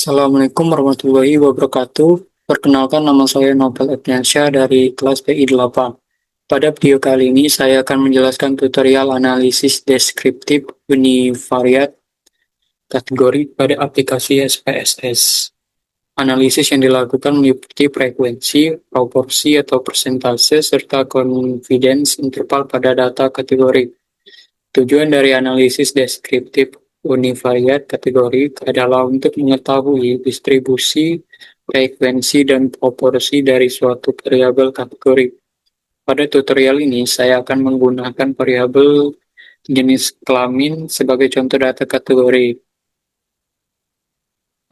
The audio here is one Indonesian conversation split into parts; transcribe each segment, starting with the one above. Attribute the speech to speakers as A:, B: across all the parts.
A: Assalamualaikum warahmatullahi wabarakatuh. Perkenalkan, nama saya Nopel Edniansyah dari kelas PI 8. Pada video kali ini saya akan menjelaskan tutorial analisis deskriptif univariat kategori pada aplikasi SPSS. Analisis yang dilakukan meliputi frekuensi, proporsi atau persentase, serta confidence interval pada data kategori. Tujuan dari analisis deskriptif univariat kategori adalah untuk mengetahui distribusi, frekuensi, dan proporsi dari suatu variabel kategori. Pada tutorial ini, saya akan menggunakan variabel jenis kelamin sebagai contoh data kategori.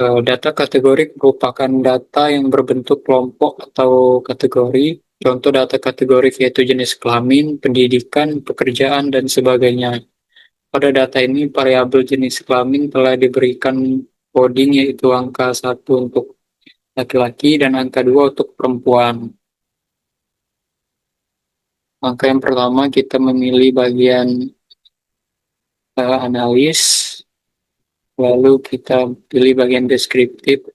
A: Data kategori merupakan data yang berbentuk kelompok atau kategori. Contoh data kategori yaitu jenis kelamin, pendidikan, pekerjaan, dan sebagainya. Pada data ini, variabel jenis kelamin telah diberikan coding yaitu angka 1 untuk laki-laki dan angka 2 untuk perempuan. Maka yang pertama kita memilih bagian analis, lalu kita pilih bagian deskriptif,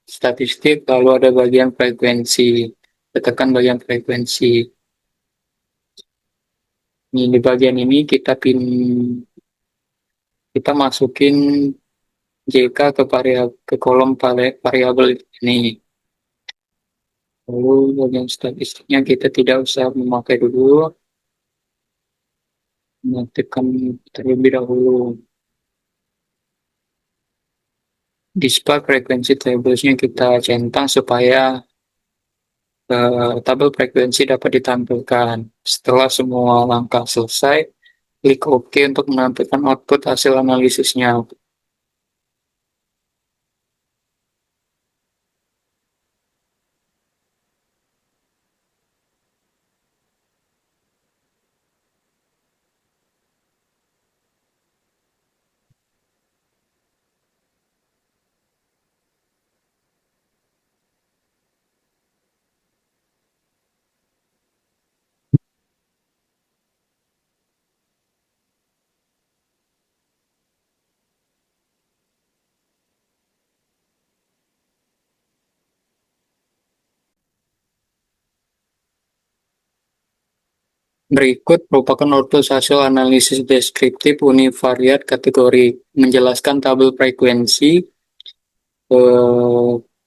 A: statistik, lalu ada bagian frekuensi. Tekan bagian frekuensi. Ini di bagian ini kita masukin JK ke kolom variabel ini. Lalu bagian statistiknya kita tidak usah memakai dulu, tekan terlebih dahulu. Display frekuensi tablesnya kita centang supaya tabel frekuensi dapat ditampilkan. Setelah semua langkah selesai, klik OK untuk menampilkan output hasil analisisnya. Berikut merupakan output hasil analisis deskriptif univariat kategori, menjelaskan tabel frekuensi.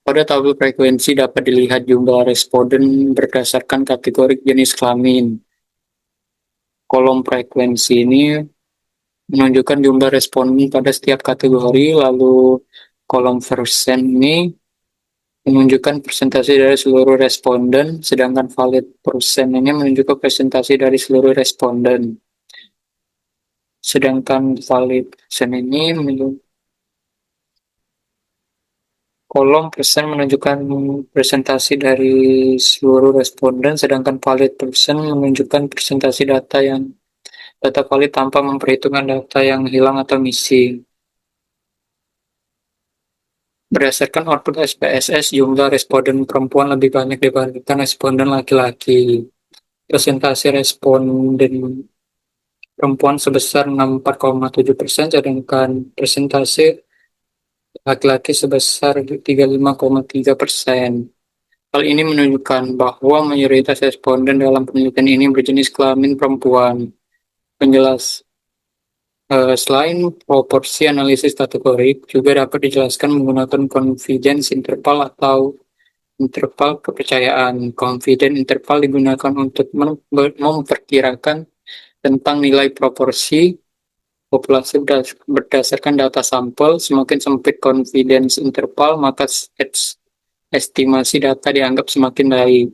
A: Pada tabel frekuensi dapat dilihat jumlah responden berdasarkan kategori jenis kelamin. Kolom frekuensi ini menunjukkan jumlah responden pada setiap kategori, lalu kolom persen ini menunjukkan persentase dari seluruh responden, sedangkan valid persen ini menunjukkan persentase dari seluruh responden. Sedangkan valid persen ini kolom persen menunjukkan presentasi dari seluruh responden, sedangkan valid persen menunjukkan presentasi data valid tanpa memperhitungkan data yang hilang atau missing. Berdasarkan output SPSS, jumlah responden perempuan lebih banyak dibandingkan responden laki-laki. Presentasi responden perempuan sebesar 64,7%, sedangkan presentasi laki-laki sebesar 35,3%. Hal ini menunjukkan bahwa mayoritas responden dalam penelitian ini berjenis kelamin perempuan. Selain proporsi analisis kategori, juga dapat dijelaskan menggunakan confidence interval atau interval kepercayaan. Confidence interval digunakan untuk memperkirakan tentang nilai proporsi populasi berdasarkan data sampel. Semakin sempit confidence interval, maka estimasi data dianggap semakin baik.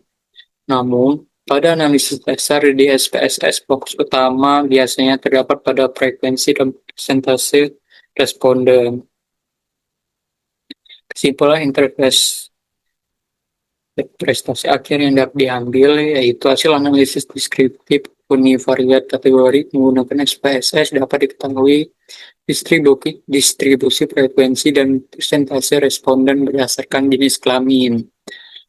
A: Namun, pada analisis dasar di SPSS, fokus utama biasanya terdapat pada frekuensi dan persentase responden. Kesimpulan prestasi akhir yang dapat diambil yaitu hasil analisis deskriptif univariat kategori menggunakan SPSS dapat diketahui distribusi frekuensi dan persentase responden berdasarkan jenis kelamin.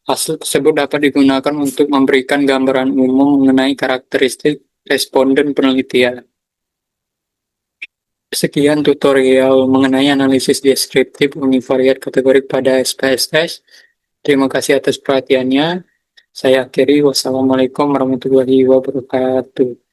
A: Hasil tersebut dapat digunakan untuk memberikan gambaran umum mengenai karakteristik responden penelitian. Sekian tutorial mengenai analisis deskriptif univariat kategori pada SPSS. Terima kasih atas perhatiannya. Saya akhiri. Wassalamualaikum warahmatullahi wabarakatuh.